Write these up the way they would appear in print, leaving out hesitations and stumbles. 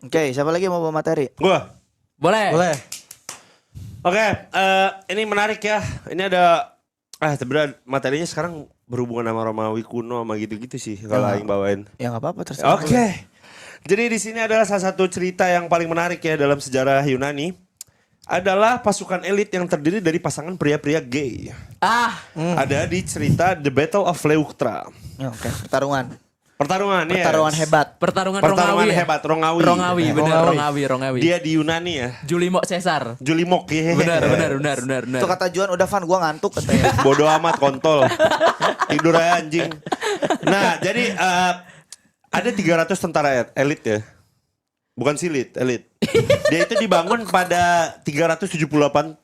Oke, siapa lagi mau bawa materi? Gua. Boleh. Oke, ini menarik ya. Ini ada sebenarnya materinya sekarang berhubungan sama Romawi kuno sama gitu-gitu sih kalau aing bawain. Ya nggak apa-apa terserah. Oke. Jadi di sini adalah salah satu cerita yang paling menarik ya dalam sejarah Yunani. Adalah pasukan elit yang terdiri dari pasangan pria-pria gay. Ada di cerita The Battle of Leuctra. Oke, pertarungan Pertarungan hebat. Pertarungan Pertarungan Rongawi. hebat, Rongawi. Rongawi, benar Rongawi. Rongawi. Dia di Yunani ya. Julimok Caesar. Julimok ya. Benar. Itu kata Juan udah Van gua ngantuk katanya. Bodoh amat kontol. Tidur aja anjing. Nah, jadi ada 300 tentara elit ya. Bukan silit, elit. Dia itu dibangun pada 378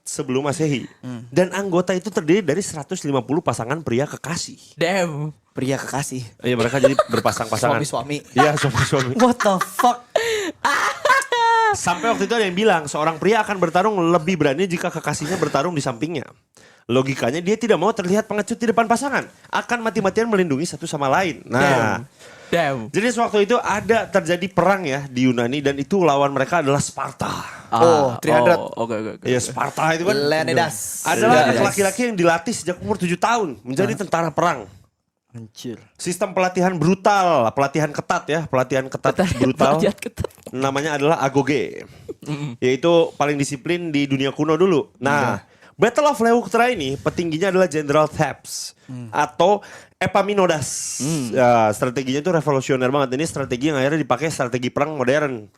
sebelum Masehi. Dan anggota itu terdiri dari 150 pasangan pria kekasih. Damn. Pria kekasih. Iya, mereka jadi berpasang-pasangan. Suami-suami. Iya, suami-suami. What the fuck? Sampai waktu itu ada yang bilang seorang pria akan bertarung lebih berani jika kekasihnya bertarung di sampingnya. Logikanya dia tidak mau terlihat pengecut di depan pasangan. Akan mati-matian melindungi satu sama lain. Nah, Damn. jadi sewaktu itu ada terjadi perang ya di Yunani dan itu lawan mereka adalah Sparta. Oh, 300. Oke. Ya Sparta itu kan Leonidas. adalah anak laki-laki yang dilatih sejak umur 7 tahun menjadi tentara perang. Anjir. Sistem pelatihan brutal, pelatihan ketat ya, pelatihan ketat brutal. Pelatihan ketat. Namanya adalah agoge. Yaitu paling disiplin di dunia kuno dulu. Nah, Battle of Leuctra ini petingginya adalah Jenderal Thebes atau Epaminondas. Ya, strateginya itu revolusioner banget. Ini strategi yang akhirnya dipakai strategi perang modern.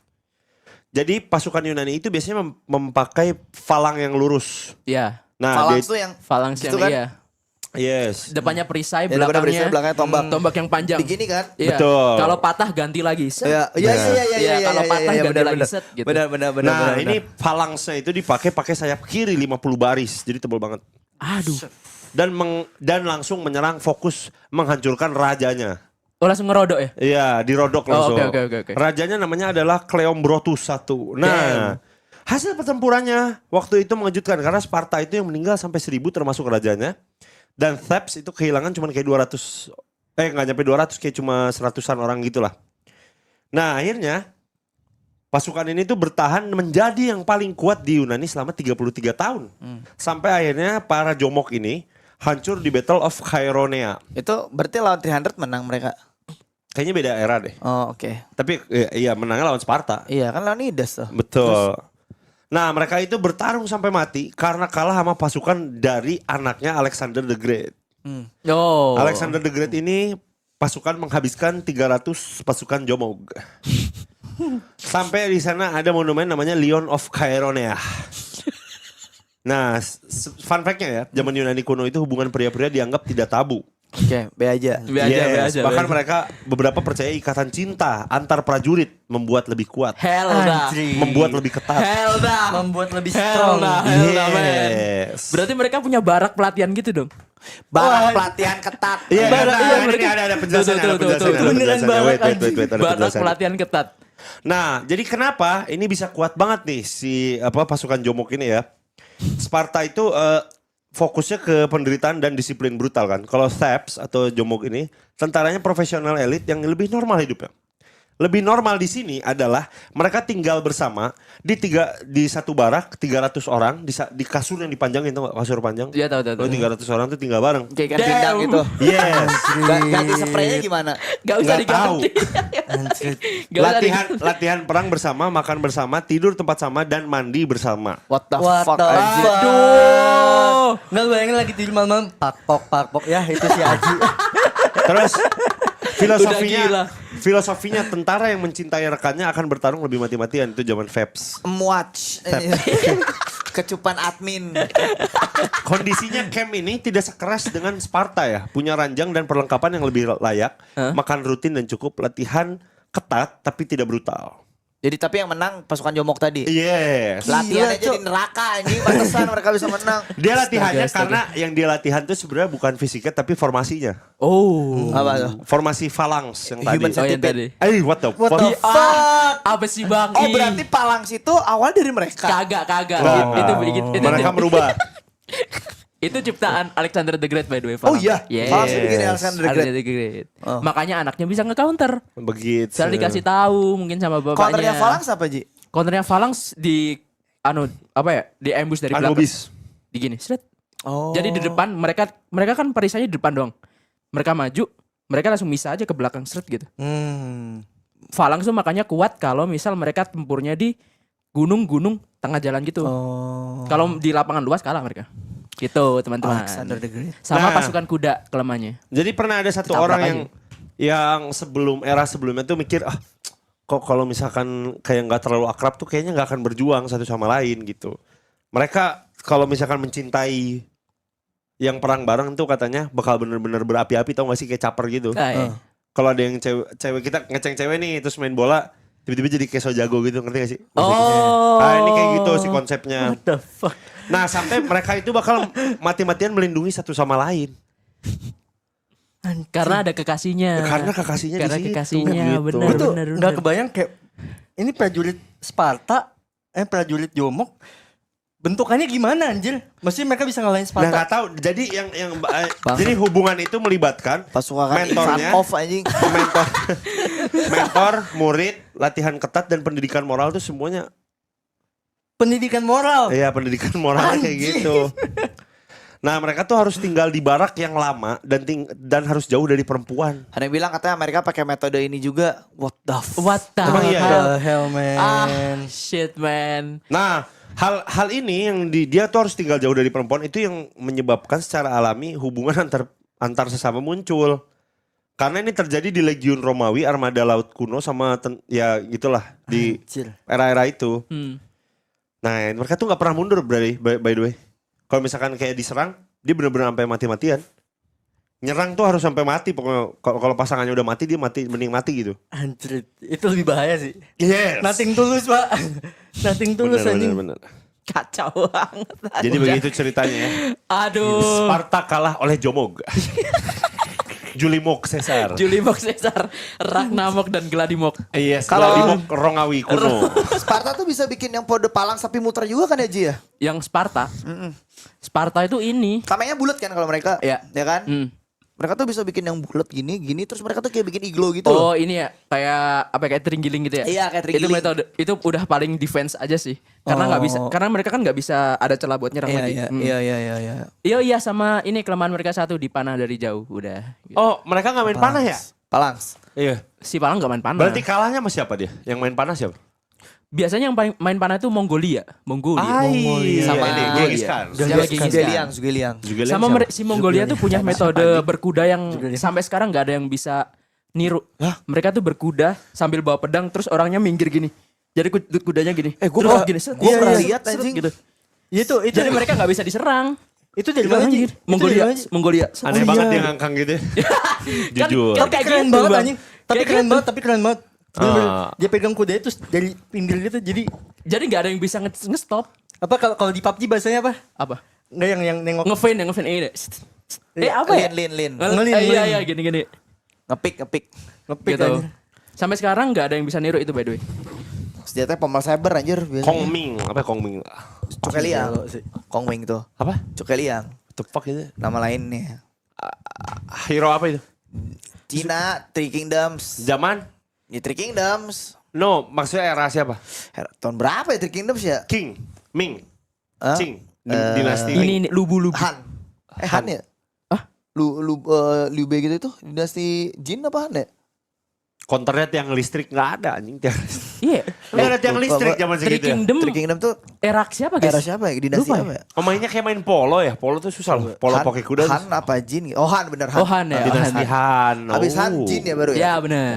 Jadi pasukan Yunani itu biasanya memakai falang yang lurus. Iya. Nah, Phalanx dia- tuh yang Phalanx itu yang kan? iya. yes. Depannya perisai, Ya, depannya perisai, belakangnya belakangnya tombak. Tombak yang panjang. begini kan? Iya. Betul. Kalau patah ganti lagi. Set. Iya, Kalau patah ganti lagi set gitu. Benar. Nah, ini phalanxnya itu dipakai sayap kiri 50 baris. Jadi tebal banget. Aduh. Dan langsung menyerang fokus menghancurkan rajanya. Oh, langsung ngerodok ya? Iya, dirodok langsung. oke. Rajanya namanya adalah Cleombrotus I. Nah, hasil pertempurannya waktu itu mengejutkan karena Sparta itu yang meninggal sampai 1000 termasuk rajanya. Dan Thebes itu kehilangan cuma kayak 200, nggak nyampe 200, kayak cuma 100-an orang gitulah. Nah, akhirnya pasukan ini tuh bertahan menjadi yang paling kuat di Yunani selama 33 tahun. Sampai akhirnya para jomok ini hancur di Battle of Chaeronea. Itu berarti lawan 300 menang mereka. Kayaknya beda era deh. Oh, oke. Tapi iya menangnya lawan Sparta. Iya, kan Leonidas tuh. Betul. Nah, mereka itu bertarung sampai mati karena kalah sama pasukan dari anaknya Alexander the Great. Oh. Alexander the Great ini pasukan menghabiskan 300 pasukan Jomog. Sampai di sana ada monumen namanya Lion of Chaeronea. Nah, fun fact-nya ya, zaman Yunani kuno itu hubungan pria-pria dianggap tidak tabu. Oke, be aja. Be aja. Bahkan mereka beberapa percaya ikatan cinta antar prajurit membuat lebih kuat, Helda. membuat lebih ketat. Helda. Membuat lebih strong. Helda, man. Yes. Berarti mereka punya barak pelatihan gitu dong? Barak pelatihan ketat. Iya, Barak, iya, ini mereka- ada penjelasannya, Tuh, ada penjelasannya, ada beneran penjelasannya. barak Wait, ada Barak penjelasannya. pelatihan ketat. Nah, jadi kenapa ini bisa kuat banget nih si pasukan Jomok ini ya? Sparta itu fokusnya ke penderitaan dan disiplin brutal kan. Kalau Thebes atau Jomok ini tentaranya profesional elit yang lebih normal hidupnya. Lebih normal di sini adalah mereka tinggal bersama di satu barak 300 orang di kasur yang dipanjangin, tau gak kasur panjang? Iya, tahu. Kalau 300 orang tuh tinggal bareng. Kayak ikan pindang gitu. Yes. Ganti spraynya gimana? Gak usah Nggak tahu. diganti. Gak usah Latihan perang bersama, makan bersama, tidur tempat sama dan mandi bersama. What the What fuck the anjir. fuck? Aduh. Nggak bayangin lagi tidur malam-malam pakpok ya itu si Aji. Terus Udah filosofinya tentara yang mencintai rekannya akan bertarung lebih mati-matian, itu zaman Thebes. Muach. Kecupan admin. Kondisinya camp ini tidak sekeras dengan Sparta ya, punya ranjang dan perlengkapan yang lebih layak, makan rutin dan cukup, latihan ketat tapi tidak brutal. Jadi tapi yang menang pasukan Jomok tadi. Yes. Latihannya Gila, jadi neraka anjing, pantesan mereka bisa menang. Dia latihannya Astaga. karena yang dia latihan tuh sebenarnya bukan fisiknya tapi formasinya. Oh. Apa tuh? Formasi phalanx yang Human tadi. Oh, yang centipede. tadi. What the What fuck? the fuck? Apa sih Bang? Oh berarti Palangs itu awal dari mereka. Kagak. Enggak. Itu Mereka merubah. Itu ciptaan Alexander the Great by the way. Oh Falang. iya, Yes. Falang tuh bikin Alexander the Great. the Great. Oh. Makanya anaknya bisa nge-counter. Begitu. Saya dikasih tahu mungkin sama bapaknya. Counternya Phalanx apa Ji? Counternya Phalanx di di ambush dari belakang. Anubis. Di gini, seret. Oh. Jadi di depan mereka kan perisainya di depan doang. Mereka maju, mereka langsung bisa aja ke belakang seret gitu. Phalanx tuh makanya kuat kalau misal mereka tempurnya di gunung-gunung tengah jalan gitu. Oh. Kalau di lapangan luas kalah mereka. Gitu, teman-teman. Alexander the Great. Sama Nah. pasukan kuda kelemahannya. Jadi pernah ada satu Ditabrak orang aja. yang sebelumnya tuh mikir kok kalau misalkan kayak nggak terlalu akrab tuh kayaknya nggak akan berjuang satu sama lain gitu. Mereka kalau misalkan mencintai yang perang bareng tuh katanya bakal bener-bener berapi-api, tau gak sih, kayak caper gitu. Nah, Kalau ada yang cewek kita ngeceng cewek nih terus main bola tiba-tiba jadi kayak so jago gitu, ngerti gak sih? Oh. Nah ini kayak gitu sih konsepnya. What the fuck? Nah sampai mereka itu bakal mati-matian melindungi satu sama lain. Karena ada kekasihnya. Karena kekasihnya Karena di situ. kekasihnya, gitu. bener. Itu nggak kebayang kayak ini prajurit Sparta, prajurit Jomok, bentukannya gimana anjir? Maksudnya mereka bisa ngalahin Nah Sparta? nggak tahu. Jadi jadi hubungan itu melibatkan Pasukan mentornya, Sarkov anjing. mentor, murid, latihan ketat dan pendidikan moral tuh semuanya. Pendidikan moral. Iya pendidikan moral kayak gitu. Nah mereka tuh harus tinggal di barak yang lama dan harus jauh dari perempuan. Ada yang bilang katanya Amerika pakai metode ini juga. What the fuck? What the Emang iya? hell? The hell man. Shit man. Nah hal ini yang dia tuh harus tinggal jauh dari perempuan itu yang menyebabkan secara alami hubungan antar sesama muncul. Karena ini terjadi di Legiun Romawi, armada laut kuno sama ya gitulah di Anjir. era-era itu. Hmm. Nah mereka tuh nggak pernah mundur by the way. Kalau misalkan kayak diserang, dia bener-bener sampai mati-matian. Nyerang tuh harus sampai mati. Pokoknya kalau pasangannya udah mati, dia mending mati gitu. Anjir, itu lebih bahaya sih. Yes. Nothing tulus, Pak. Nothing tulus anjing. Bener. Kacau banget. Jadi begitu ceritanya ya. Aduh. Sparta kalah oleh Jomog. Julimok Caesar. Julimok Caesar, Ragnamok dan Gladimok. Iya, Kalau- Gladimok Rongawi kuno. Sparta tuh bisa bikin yang pode palang sapi muter juga kan ya Ji ya? Yang Sparta. Sparta itu ini. Tamengnya bulat kan kalau mereka. Iya. Ya kan? Hmm. Mereka tuh bisa bikin yang bulat gini terus mereka tuh kayak bikin iglo gitu loh. Oh ini ya kayak terenggiling gitu ya? Iya, kayak Itu terenggiling. metode itu udah paling defense aja sih. Karena nggak bisa, karena mereka kan nggak bisa ada celah buat nyerang lagi. Hmm. Iya. Iya sama ini kelemahan mereka satu dipanah dari jauh udah. Gitu. Oh, mereka nggak main panah ya? Palangs. Iya. Si Palang nggak main panah. Berarti kalahnya sama siapa dia? Yang main panah siapa? Biasanya yang paling main panah itu Mongolia. Sama ini, Genghis Khan. Sama Genghis Khan. Zugeliang. Juga Sama si Mongolia tuh punya metode berkuda yang sampai sekarang nggak ada yang bisa niru. Mereka tuh berkuda sambil bawa pedang terus orangnya minggir gini. Jadi kudanya gini. Gua Terus pernah- gini. set, gua pernah set, lihat, set, anjing. gitu. Itu Jadi mereka nggak bisa diserang. itu dari mana Anjir, Ji? Mongolia. Aneh Oh, banget iya. dia ngangkang gitu. Kan- Jujur. kan Tapi kayak keren gitu, banget Bang. anjing. Tapi Kayak keren gitu. banget, tapi keren banget. Bener-bener. Ah. Dia pegang kuda itu dari pinggir gitu. Jadi Jadi nggak ada yang bisa nge-stop. apa kalau di PUBG bahasanya apa? Apa? Enggak yang nengok. Ngefein ini. Apa ya? Lin. Ngelin. Iya gini. Ngepik. Ngepik Gitu. anjir. Sampai sekarang nggak ada yang bisa niru itu by the way. Senjatanya pemal cyber anjir biasanya. Kongming, apa ya Kongming? Cukeliang. Jago sih. Kongming tuh. Apa? Cukeliang. What the fuck itu? Nama lainnya. Hero apa itu? Cina, Three Kingdoms. Zaman? Ya Three Kingdoms. No, maksudnya era siapa? Tahun berapa ya Three Kingdoms ya? King, Ming, Hah? Qing, dinasti. Ini lubu. Han. Han ya? Ah? Liu Bei gitu itu dinasti Jin apa Han ya? Counternya tiang listrik nggak ada anjing. Iya. Nggak ada tiang lupa listrik gua. zaman Three segitu ya. Kingdom Three Kingdom tuh era siapa guys? era siapa ya? Dinasti Lupa apa ya? Oh mainnya kayak main polo ya. Polo tuh susah loh. Polo Han- pakai kuda. Han apa Jin? Oh Han bener Han. Oh Han ya. Dinasti Han. Habis Han Oh. Jin ya baru ya? Ya benar.